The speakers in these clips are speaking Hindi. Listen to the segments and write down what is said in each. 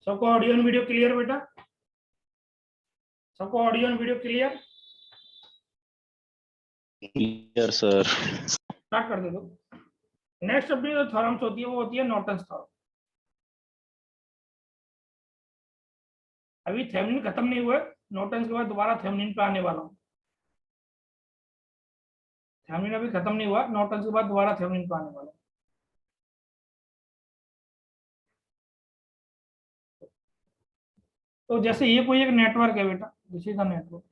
सबको ऑडियो एंड वीडियो क्लियर बेटा? सबको audio and video clear? Clear sir. Start कर दे दो। नेक्स्ट अपनी जो थ्योरम्स होती है वो होती है नॉर्टन्स थ्योरम। अभी थेवेनिन खत्म नहीं हुए, नॉर्टन्स के बाद दोबारा थेवेनिन पे आने वाला हूँ। थेवेनिन अभी खत्म नहीं हुआ, नॉर्टन्स के बाद दोबारा थेवेनिन पे आने वाला हूँ। तो जैसे ये कोई एक नेटवर्क है बेटा, this is the network,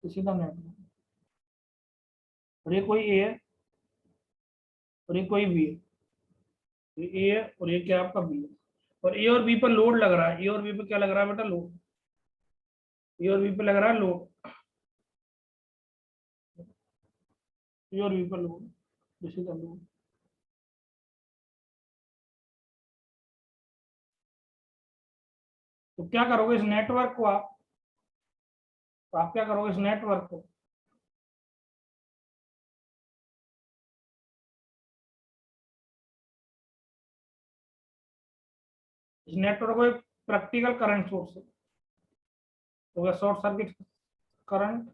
this is the network, और ये कोई ए है और ये कोई बी है, ये ए है और ये क्या आपका बी है, और ए और बी पर लोड लग रहा है। ए और बी पर क्या लग रहा है बेटा? लोड। ए और बी पर लग रहा है लोड, ए और बी पर load, this is the load. तो क्या करोगे इस नेटवर्क को आप? तो आप क्या करोगे इस नेटवर्क को? इस नेटवर्क को एक प्रैक्टिकल करंट सोर्स है, तो शॉर्ट सर्किट करंट,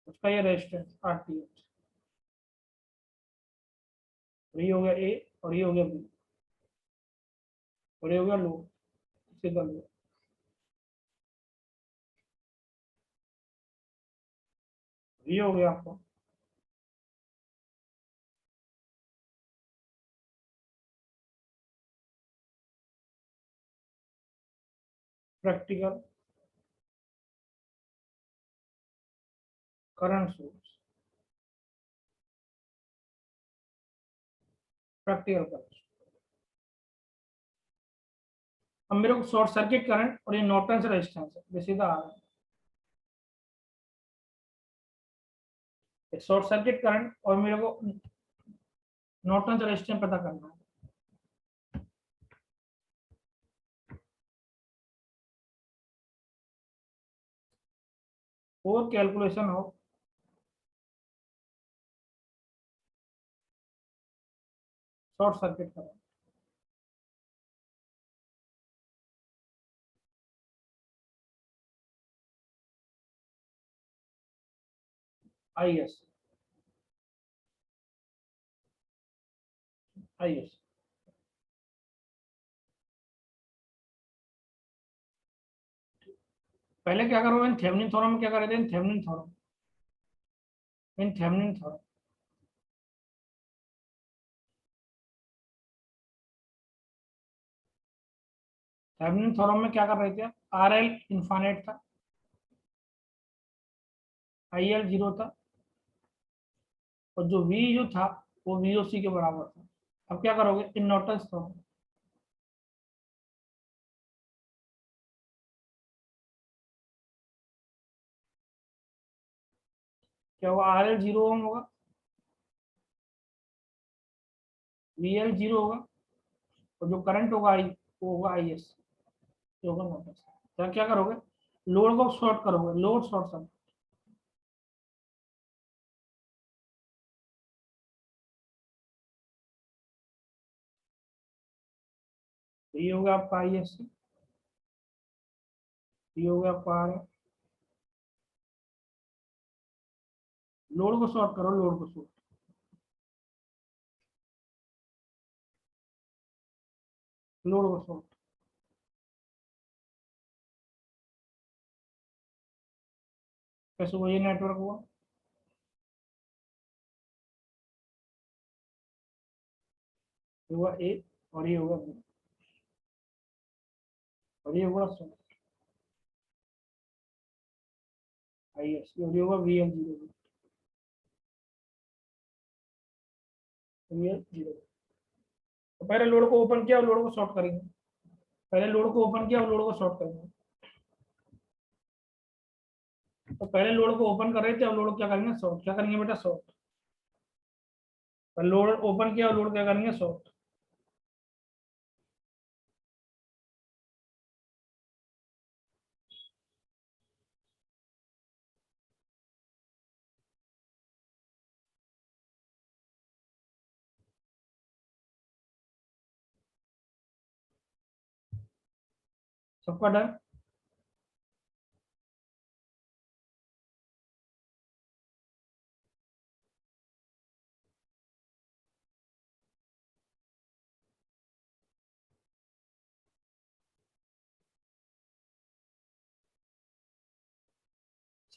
उसका ये रेजिस्टेंस आरटीएच, ये हो गया ए और ये हो गया बी और ये हो गया लोड, सीधा लोड। ये हो गया आपका practical current source, practical current. अब मेरे को शॉर्ट सर्किट करंट और ये नॉर्टन से रेजिस्टेंस है, ये सीधा आ रहा है। शॉर्ट सर्किट करंट और मेरे को नॉर्टन से रेजिस्टेंस पता करना है। और कैलकुलेशन हो short circuit current, I S, I S. पहले क्या करो, इन थेवेनिन थ्योरम में क्या कर रहे थे? इन थेवेनिन थ्योरम, इन थेवेनिन थ्योरम, थेवेनिन थ्योरम में क्या कर रहे थे? आर एल इन्फानेट था, आई एल जीरो था, और जो वी जो था वो वी ओ सी के बराबर था। अब क्या करोगे इन नॉर्टन थ्योरम? क्या होगा? आर एल जीरो ओम होगा, वी एल जीरो होगा, और जो करंट होगा आई, वो होगा आई एस, जो होगा नॉर्टन। तो क्या करोगे? लोड को शॉर्ट करोगे, लोड शॉर्ट सर्किट, तो ये होगा आपका आई एस, ये होगा आपका आर। लोड को शॉर्ट करो, लोड को शॉर्ट, लोड को शॉर्ट, कैसे हुआ? ये नेटवर्क हुआ, ये हुआ ए और ये होगा बी और ये होगा आई एस, और ये होगा V L zero, V L zero. तो पहले लोड को ओपन किया और लोड को शॉर्ट करेंगे, पहले लोड को ओपन किया और लोड को शॉर्ट करेंगे। तो पहले लोड को ओपन कर रहे थे, अब लोड क्या करेंगे? शॉर्ट। क्या करेंगे बेटा? शॉर्ट। लोड ओपन किया और लोड क्या करेंगे? शॉर्ट। सबका डन।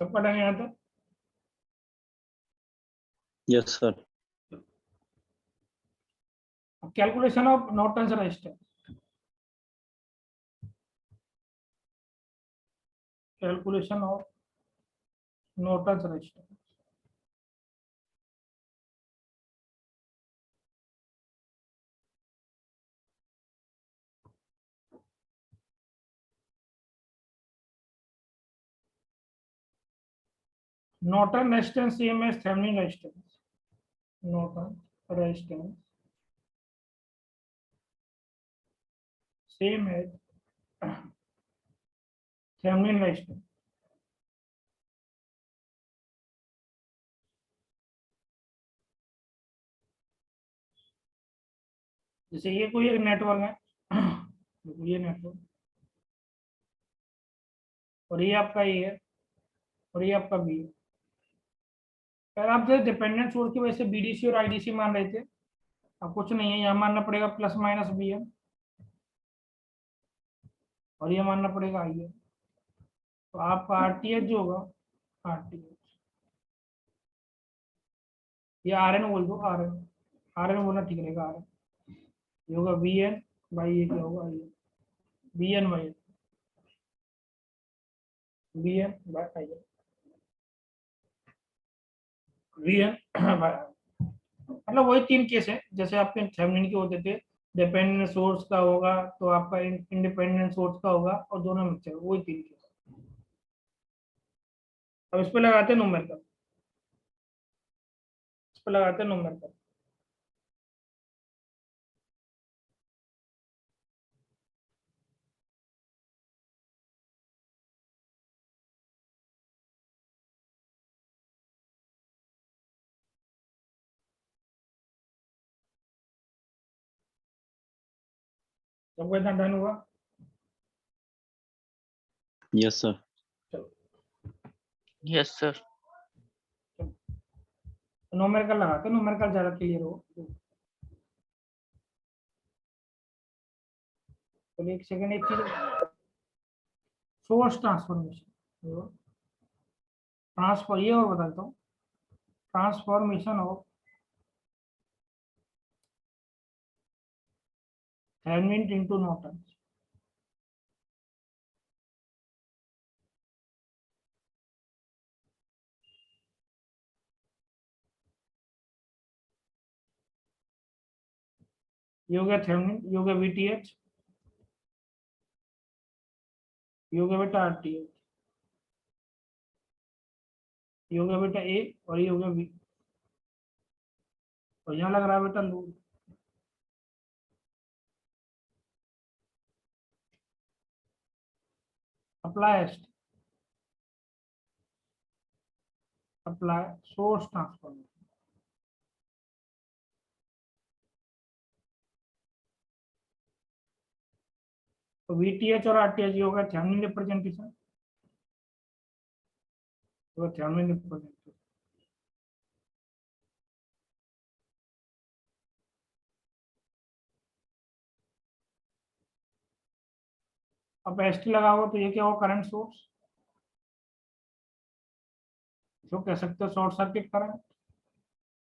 सबका डन यहाँ तक। Yes sir. Calculation of Norton's resistance, calculation of Norton's resistance. Norton resistance same as Thevenin resistance, Norton resistance same as Thevenin resistance. जैसे ये कोई एक नेटवर्क है, ये नेटवर्क, और ये आपका ए है, और ये आपका बी है। अगर आप जैसे डिपेंडेंट सोर्स की वजह से बीडीसी और आईडीसी मान रहे थे, अब कुछ नहीं है, यहाँ मानना पड़ेगा प्लस माइनस बी है, और ये मानना पड़ेगा आई है। तो आपका आरटीएच जो होगा, आरटीएच, ये आर एन बोल दो, आर एन, आर एन बोलना ठीक रहेगा, आर एन ये होगा वी एन बाई, ये क्या होगा, I N, V N by, V N by I N, V N by, मतलब वही तीन केस है जैसे आपके थेवेनिन के होते थे। डिपेंडेंट सोर्स का होगा तो आपका इंडिपेंडेंट सोर्स का होगा, और दोनों मिक्सचर, वही तीन केस। अब इस पे लगाते हैं न्यूमेरिकल, इस पे लगाते हैं न्यूमेरिकल। सबको इतना डन हुआ। Yes sir. चलो यस सर। न्यूमेरिकल लगाते हैं, न्यूमेरिकल ज्यादा क्लियर हो। चलिए एक सेकंड, एक चीज, सोर्स ट्रांसफॉर्मेशन, ट्रांसफर, ये और बताता हूँ, transformation of Thevenin into Norton. ये हो गया थेवेनिन, ये हो गया वीटीएच, ये हो गया बेटा आरटीएच, ये हो गया बेटा ए, और ये हो गया बी, और यहाँ लग रहा है बेटा load. Apply apply source transformation. तो वीटीएच और आरटीएच ये होगा थेवेनिन रिप्रेजेंटेशन, तो थेवेनिन रिप्रेजेंटेशन। अब एसटी लगाओ तो ये क्या होगा, करंट सोर्स, जो कह सकते हो शॉर्ट सर्किट करंट।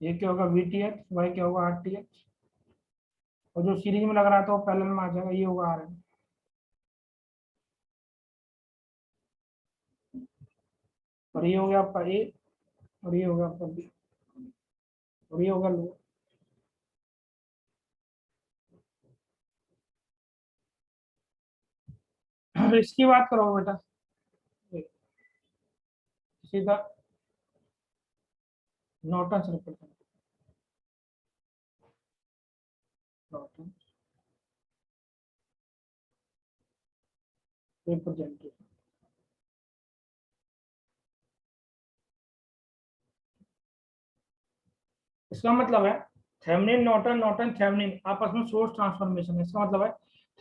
ये क्या होगा, वीटीएच, वाई क्या होगा, आरटीएच, और जो सीरीज में लग रहा था वो पैरेलल में आ जाएगा, ये होगा आरएन। और ये हो गया आपका ए, और ये होगा आपका बी, और ये होगा लो। इसकी बात करो बेटा, सीधा नॉर्टन रिप्रेजेंटेशन। इसका मतलब है थेवेनिन नॉर्टन, नॉर्टन थेवेनिन आपस में सोर्स ट्रांसफॉर्मेशन है। इसका मतलब है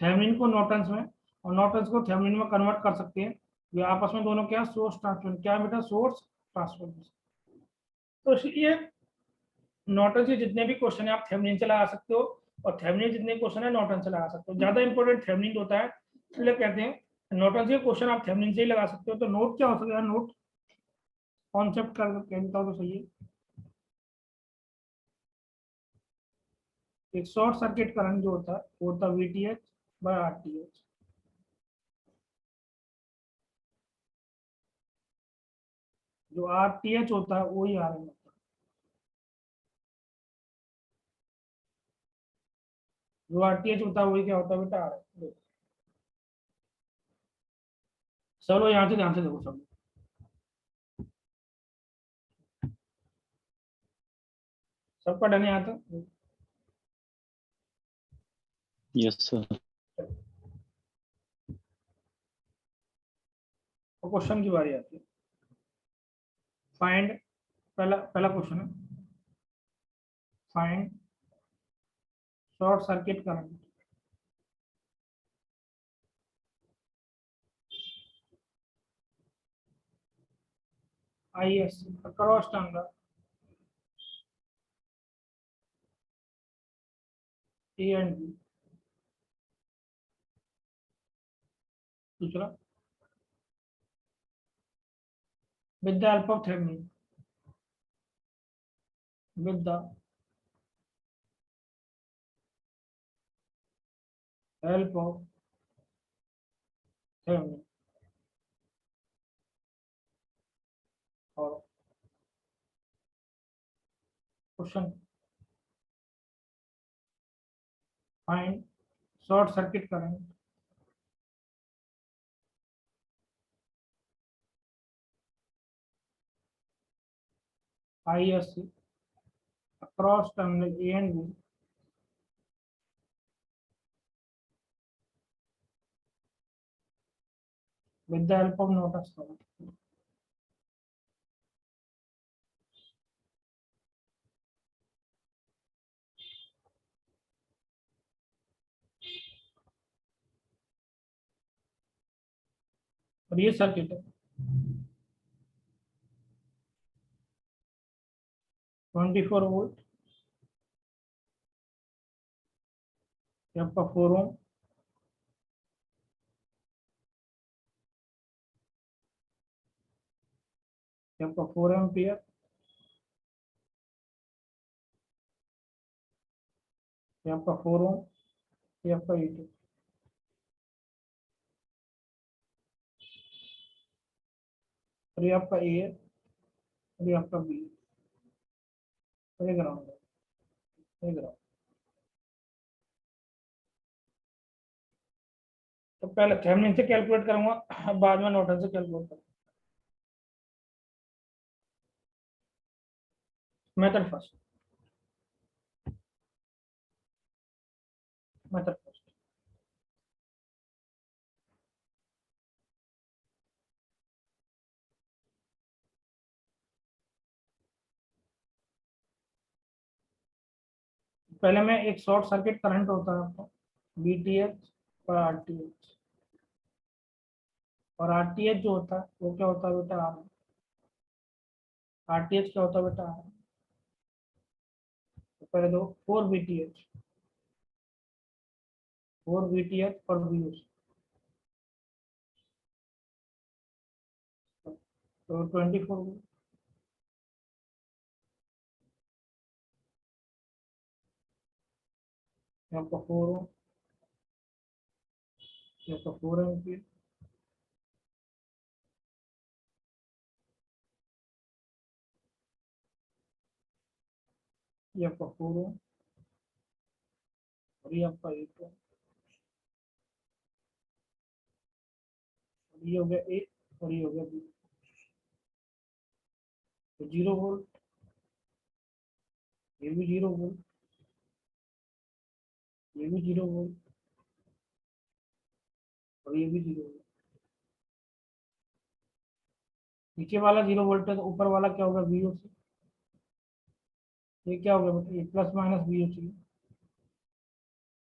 थेवेनिन को नॉर्टन्स में और नॉर्टन को थेवेनिन में कन्वर्ट कर सकते हैं। ये आपस में दोनों क्या सोर्स ट्रांसफॉर्मेशन, क्या बेटा सोर्स ट्रांसफॉर्मेशन। तो इसलिए नॉर्टन से जितने भी क्वेश्चन है आप थेवेनिन से लगा सकते हो, और थेवेनिन जितने क्वेश्चन है नॉर्टन से लगा सकते हो। ज्यादा इंपॉर्टेंट थेवेनिन होता है, इसलिए कहते हैं नॉर्टन से क्वेश्चन आप थेवेनिन से ही लगा सकते हो। तो नोट क्या हो सकता है, नोट कॉन्सेप्ट कर कहता हूँ तो सही है। एक शॉर्ट सर्किट करंट जो होता है वो होता है VTH बाय RTH। जो RTH होता है वही RN होता है। जो RTH होता है वही क्या होता है बेटा, RN। चलो यहाँ से ध्यान से देखो सब। सबका डन है यहाँ तक। Yes, sir. तो क्वेश्चन की बारी आती है। फाइंड, पहला पहला क्वेश्चन है, find short circuit current ISC across terminal A and B। दूसरा, with the help of Thevenin, with the help of Thevenin, और question find short circuit current ISC across terminal A and B with the help of Norton's current। और ये सर्किट है 24 वोल्ट, ये आपका 4 ओम, ये आपका 4 एम्पियर, ये आपका 4 ओम, ये आपका 8 ओम। और ये आपका A है, और ये आपका B है, और ये ग्राउंड है, ये ग्राउंड। तो पहले थेवेनिन से कैलकुलेट करूंगा, बाद में नॉर्टन से कैलकुलेट करूंगा। Method first, method first. पहले में एक शॉर्ट सर्किट करंट होता है आपका VTH और RTH, और RTH जो होता है वो क्या होता है बेटा, RTH क्या होता है बेटा, तो पहले दो 4 VTH और VOC, तो 24 आपका 4 ओम, ये आपका 4 एम्पियर, ये आपका 4 ओम, और ये आपका 8 ओम, और ये हो गया A, और ये हो गया B। तो 0 वोल्ट, ये भी 0 वोल्ट, ये भी 0 वोल्ट, और ये भी 0 वोल्ट। नीचे वाला 0 वोल्ट है तो ऊपर वाला क्या होगा, VOC। ये क्या होगा बेटा, ये प्लस माइनस VOC,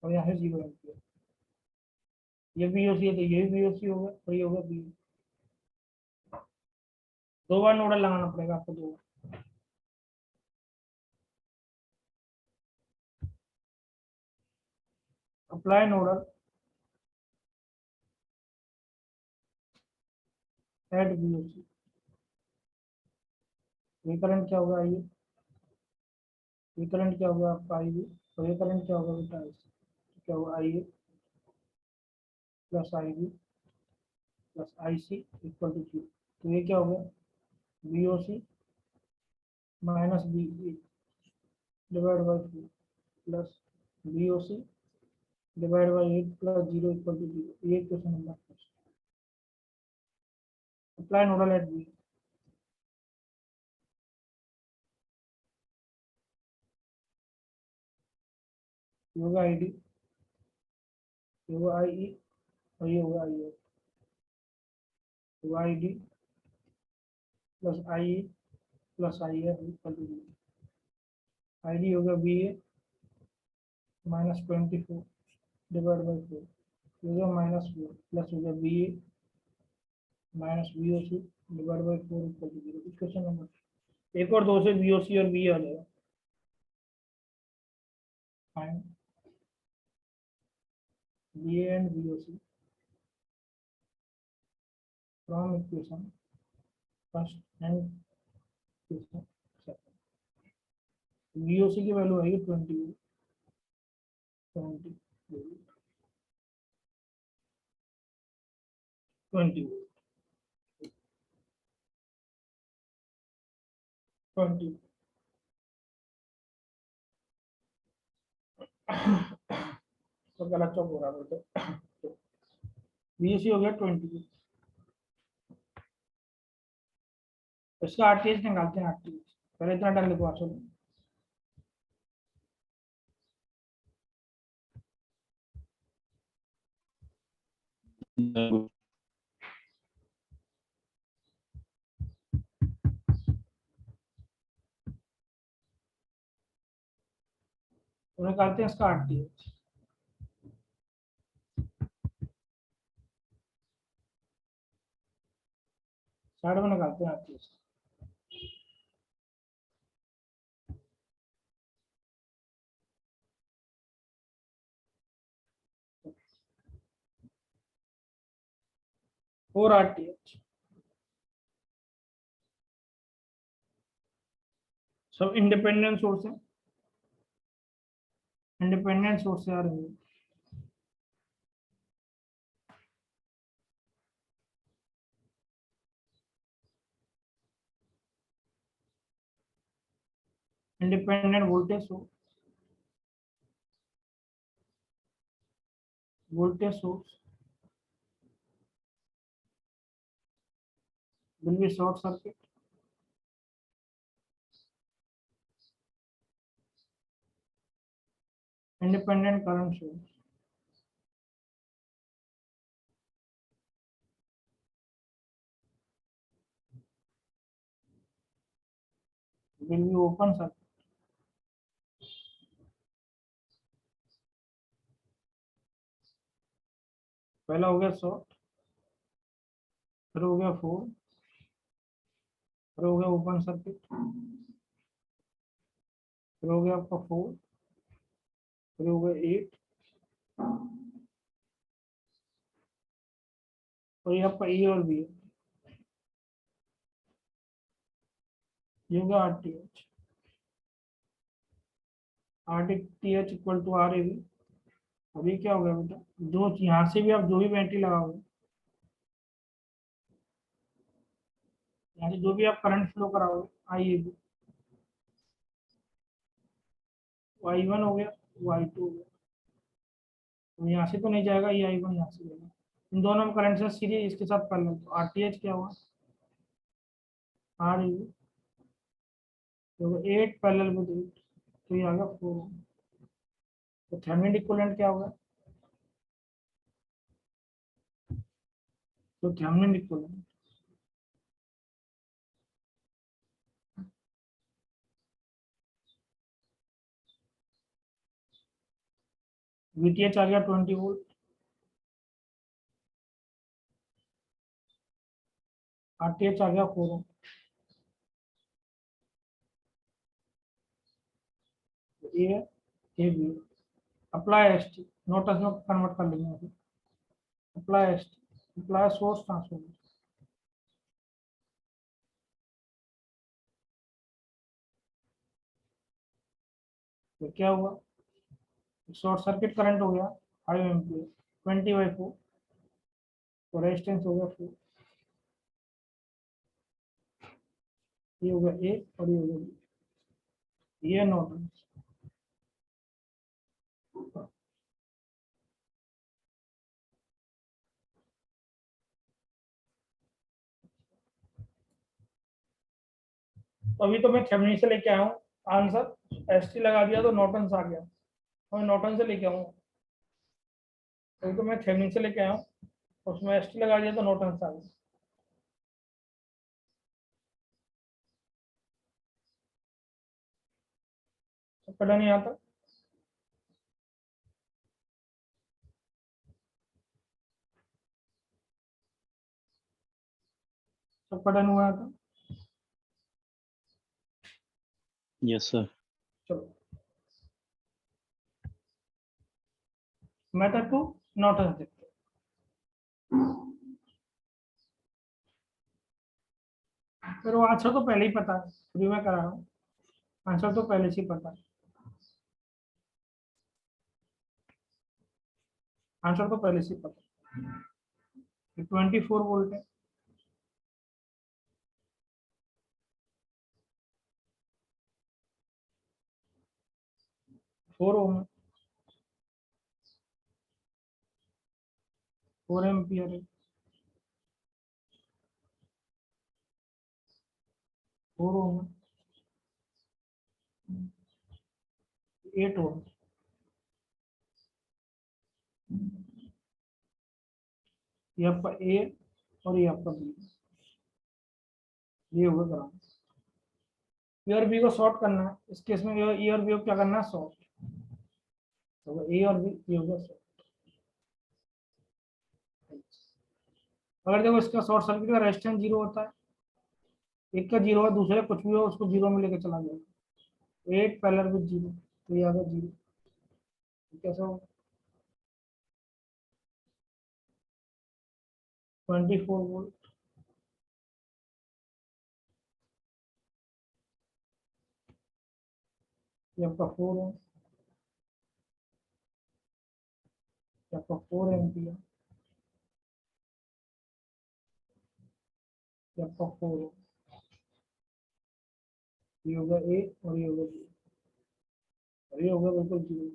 और यहाँ से 0 एम्पियर। ये VOC है तो ये भी VOC होगा और ये होगा बी। दो बार नोडल लगाना पड़ेगा आपको, दो बार। Apply nodal at VOC। ये करंट क्या होगा, आइए, ये करंट क्या होगा आपका आइए, और ये करंट क्या होगा बेटा IC। तो क्या होगा, I A plus IB plus IC equal to 0। तो ये क्या होगा, VOC minus B divide by 4 plus VOC divide by 8 plus 0 equal to 0। ये question number first. Apply nodal at B. ये होगा ID, ये होगा IE और ये होगा IO। तो ID plus IE plus IF equal to 0। ID होगा VA माइनस 24 डिवाइड बाई 4, होगा माइनस 4 प्लस होगा VA minus VOC divide by 4 equal to 0। Question number एक और दो से VOC और VA आ जाएगा। Fine VA and VOC from equation first and equation second. VOC की वैल्यू आएगी 20 20 20 20। तो गलत चौक हो रहा है तो VOC हो गया 20। इसका RTH निकालते हैं, RTH पहले इतना डाल लिखवा चलो। तो निकालते हैं इसका RTH। साइड में निकालते हैं RTH। और RTH सब इंडिपेंडेंट सोर्स है, इंडिपेंडेंट सोर्स से आ रहे हैं। Independent voltage source will be short circuit, independent current source will be open circuit। पहला हो गया शॉर्ट, फिर हो गया 4, फिर हो गया ओपन सर्किट, फिर हो गया आपका 4, फिर हो गया 8 और ये आपका ए और बी है। ये हो गया RTH। RTH equal to RAB। अभी क्या हो गया बेटा, दो यहाँ से भी आप जो भी बैटरी लगाओगे, यहाँ से जो भी आप करंट फ्लो कराओगे IAB, Y1 हो गया, Y2 हो गया। तो यहाँ से तो नहीं जाएगा, ये I1 यहाँ से जाएगा। इन दोनों में करंट से सीरीज इसके साथ पैरेलल। तो RTH क्या हुआ, RAB तो 8 पैरेलल विद 8, तो ये आ गया 4। तो थेवेनिन इक्विवेलेंट क्या होगा, तो थेवेनिन इक्विवेलेंट VTH आ गया 20 वोल्ट, RTH आ गया 4 ohm. A B apply S T, notice में कन्वर्ट कर लेंगे अभी। Apply S T, apply source transformer. तो क्या हुआ, शॉर्ट सर्किट करंट हो गया 5 एम्पियर, 20/4, तो रेजिस्टेंस हो गया 4। ये हो गया ए और ये हो गया बी, ये नॉर्टन। तो अभी तो मैं थेवेनिन से लेके आया हूँ आंसर, एस टी लगा दिया तो नॉर्टन आ गया, तो मैं नॉर्टन से लेके आऊँ। अभी तो मैं थेवेनिन से लेके आया हूँ, उसमें एस टी लगा दिया तो नॉर्टन आ गया। तो पता नहीं आता। सब पढ़न हुआ था। Yes, sir. चलो, मेथड टू नॉर्टन देखते हैं। फिर वो आंसर तो पहले ही पता है, फ्री में करा रहा हूँ, आंसर तो पहले से ही पता है, आंसर तो पहले से ही पता है। 24 वोल्ट है, 4 ओम है, 4 एम्पियर है, 4 ओम है, 8 ओम। ये आपका ए और ये आपका बी, ये होगा ग्राउंड। ए और बी को शॉर्ट करना है, इस केस में ए और बी को क्या करना है, शॉर्ट। तो ए और बी ये होगा शॉर्ट। अगर देखो इसका शॉर्ट सर्किट का रेजिस्टेंस 0 होता है, एक का 0 है, दूसरे कुछ भी हो उसको 0 में लेके चला गया, 8 पैरेलल विद 0, तो ये आ गया 0। कैसा होगा, 24 वोल्ट, ये आपका 4 ओम, ये आपका 4 एम्पियर, ये आपका 4 ओम, ये होगा ए और ये होगा बी, और ये होगा बिल्कुल 0।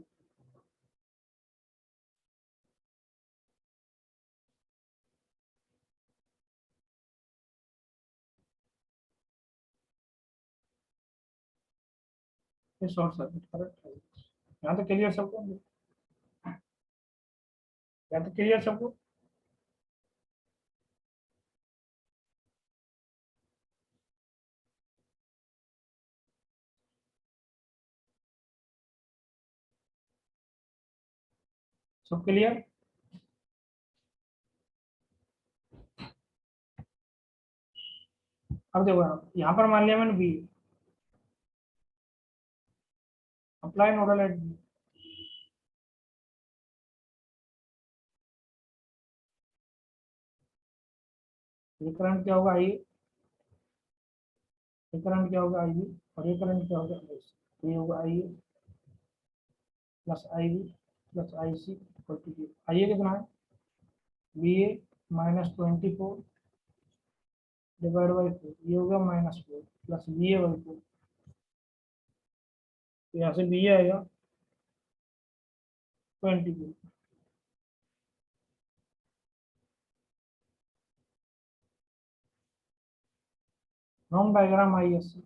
ये शॉर्ट सर्किट करेक्ट है। यहाँ तो क्लियर सबको, यहाँ तो क्लियर सबको। सब क्लियर। अब देखो यहाँ पर मान लिया मैंने B, apply nodal at B, ये करंट क्या होगा आई, ये करंट क्या होगा आई बी, और ये करंट क्या होगा आई सी। ये होगा I A plus I B plus I C equal to 0। I A कितना है, बी ए -24 डिवाइड बाई 4, ये होगा -4 प्लस बी ए बाई 4, तो यहाँ से बी ए आएगा 24। Non diagram I S C,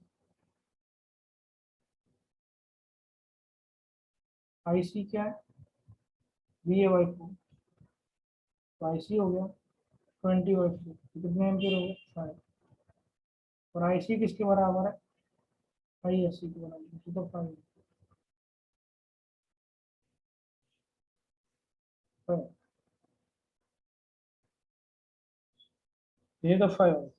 I C क्या है, बी ए बाई 4, तो आई सी हो गया 20/4, कितने एम्पियर हो गए 5, और आई सी किसके बराबर है, आई एस सी के बराबर, तो 5। ये तो 5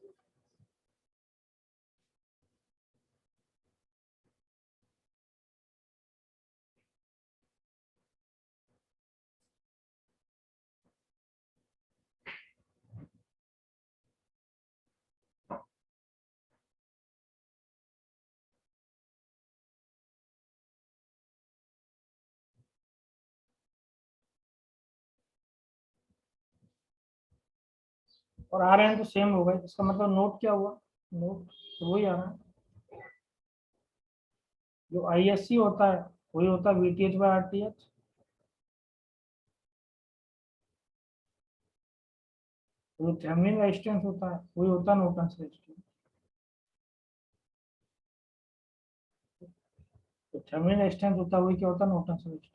और आ रहे हैं तो सेम होगा, इसका मतलब नोट क्या हुआ, नोट तो वही आ रहा है। जो आईएससी होता है वही होता है वीटीएच बाय आरटीएच। जो थेवेनिन रेजिस्टेंस होता है वही होता है नॉर्टन रेजिस्टेंस। तो थेवेनिन रेजिस्टेंस होता है वही क्या होता है, नॉर्टन रेजिस्टेंस।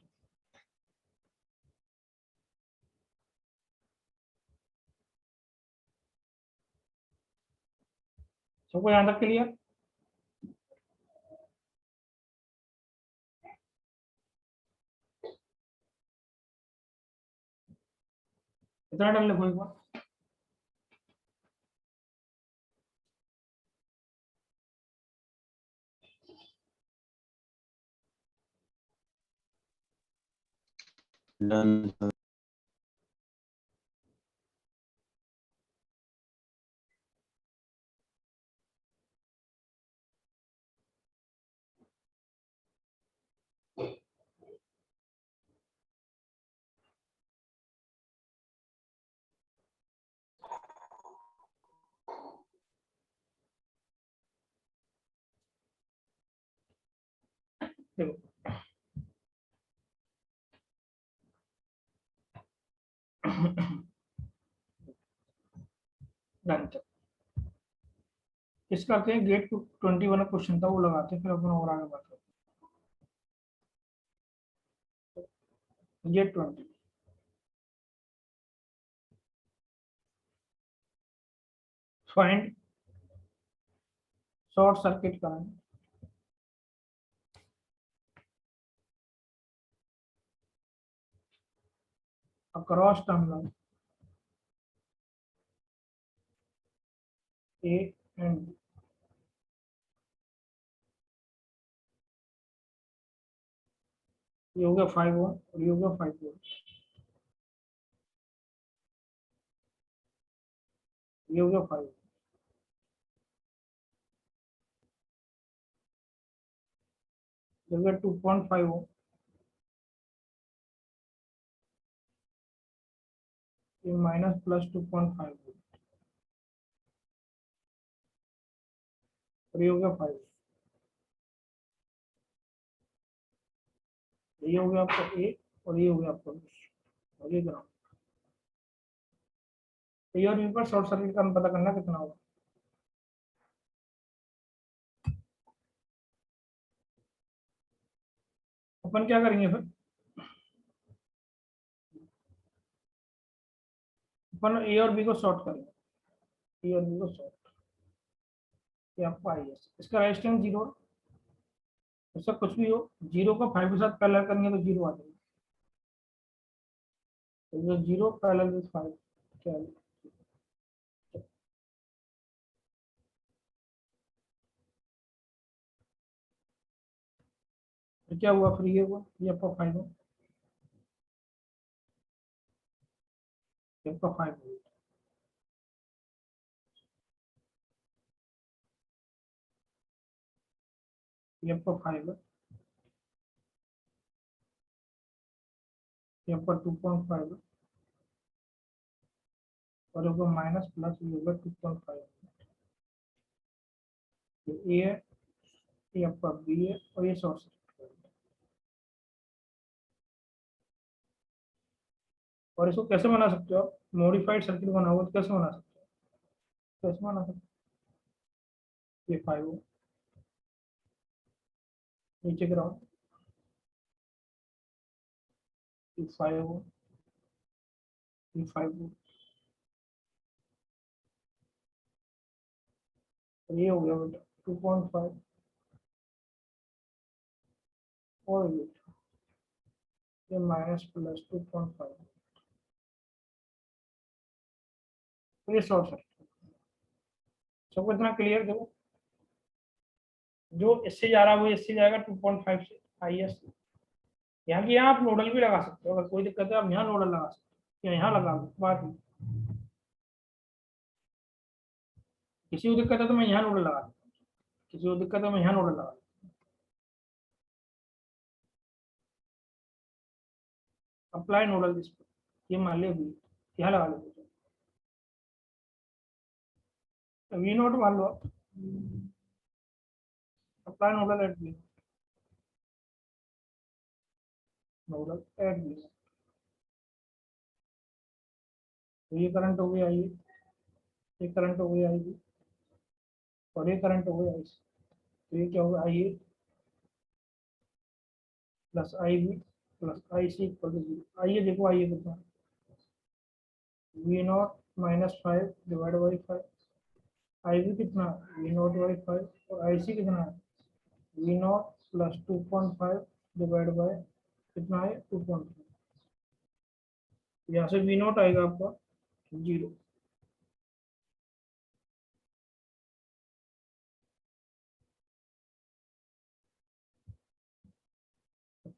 सबको यहाँ तक क्लियर? कितना डर लिखो एक बार। Done. देखो डन। किस करते हैं, गेट 21 क्वेश्चन था वो लगाते हैं, फिर अपन और आगे बात करते हैं। GATE 20 find short circuit current across terminal A and B. ये हो गया 5 ओम और ये हो गया 5 ओम। ये हो गया 5 ओम। ये हो गया 2.5 ओम। ये माइनस प्लस 2.5 ओम और ये हो गया 5। ये हो गया आपका ए और ये हो गया आपका बी और ये ग्राउंड। ए और बी पर शॉर्ट सर्किट का पता करना कितना होगा। अपन क्या करेंगे फिर, अपन ए और बी को शॉर्ट करेंगे। ए और बी को शॉर्ट, ये आपका आई एस, इसका रेजिस्टेंस जीरो, ऐसा कुछ भी हो, जीरो को 5 के साथ पैरेलल करेंगे तो जीरो आ जाएगा। तो जीरो पैरेलल विद 5 क्या है? तो क्या हुआ फिर, ये हुआ ये आपका 5 हो, ये आपका 5 हो, ये आपका 5 है, ये आपका 2.5 है और ये माइनस प्लस ये होगा 2.5। ये ए है, ये आपका बी है और ये शॉर्ट सर्किट है। और इसको कैसे बना सकते हो आप, मॉडिफाइड सर्किट बना हुआ तो कैसे बना सकते हो, कैसे बना सकते हो, ये 5 हो, नीचे ग्राउंड, ये 5 हो, ये 5 हो और ये हो गया बेटा 2.5 और ये माइनस प्लस 2.5, तो ये शॉर्ट सर्किट। सबको इतना क्लियर, देखो जो इससे जा रहा है वो इससे जाएगा 2.5 से आई एस। यहाँ की यहाँ आप नोडल भी लगा सकते हो, अगर कोई दिक्कत है आप यहाँ नोडल लगा सकते हो या यहाँ लगा लो, बात नहीं। किसी को दिक्कत है तो मैं यहाँ नोडल लगा दूँ, किसी को दिक्कत है मैं यहाँ नोडल लगा दूँ। अप्लाई नोडल दिस, ये मान लिया भी यहाँ लगा लो। वी नोट मान लो, apply nodal at V nodal at V. तो ये करंट हो गया ये करंट हो गया आई और ये करंट हो गया आई। तो ये क्या होगा I plus I B plus I C equal to zero. आइए देखो आइए कितना V naught minus 5 divide by 5। I B कितना वी नॉट बाई 5 और आई सी कितना है V naught plus 2.5 divide by कितना है 2.5। यहाँ से वी नॉट आएगा आपका 0।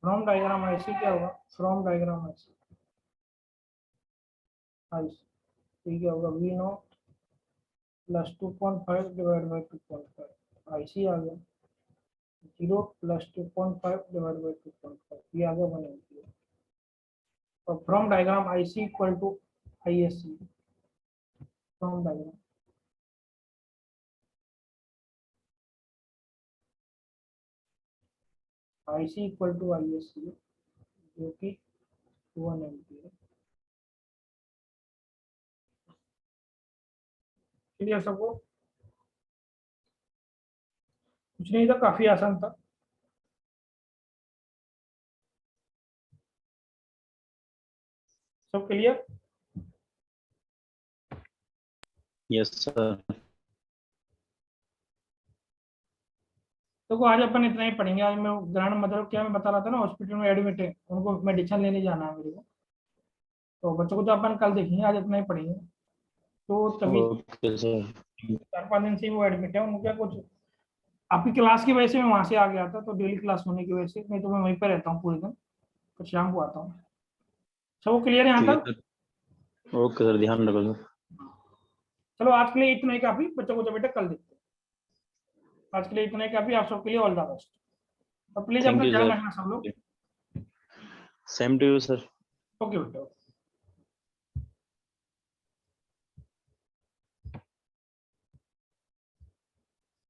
फ्रॉम डायग्राम आई सी क्या होगा फ्रॉम डायग्राम आई सी तो क्या होगा V naught plus 2.5 divide by 2.5 I C आ गया 0 प्लस 2.5 डिवाइड बाई 2.5 ये आ गया 1 एम्पियर। और from diagram I C equal to I S C from diagram I C equal to I S C जो कि 1 एम्पियर। क्लियर सबको? कुछ नहीं था, काफी आसान था। सब क्लियर? Yes sir. तो आज अपन इतना ही पढ़ेंगे। आज मैं ग्रांड मतलब क्या मैं बता रहा था ना, हॉस्पिटल में एडमिट है, उनको मेडिसिन लेने जाना है मेरे को। तो बच्चों को तो अपन कल देखेंगे, आज इतना ही पढ़ेंगे। तो तभी ओके सर। 4-5 दिन से वो एडमिट है, उनको क्या कुछ आपकी क्लास की वजह से मैं वहां से आ गया था, तो डेली क्लास होने की वजह से, नहीं तो मैं वहीं पर रहता हूँ पूरे दिन, तो शाम को आता हूँ। सब क्लियर है यहाँ ठीक है तक? सर। ओके सर, ध्यान रखो सर। चलो आज के लिए इतना ही काफी, बच्चों को तो बेटा कल देखते हैं। आज के लिए इतना ही काफी, आप सबके लिए ऑल द बेस्ट। और प्लीज थैंक अपना यू ध्यान सर। रखना सब लोग। Same to you sir. Okay बेटा।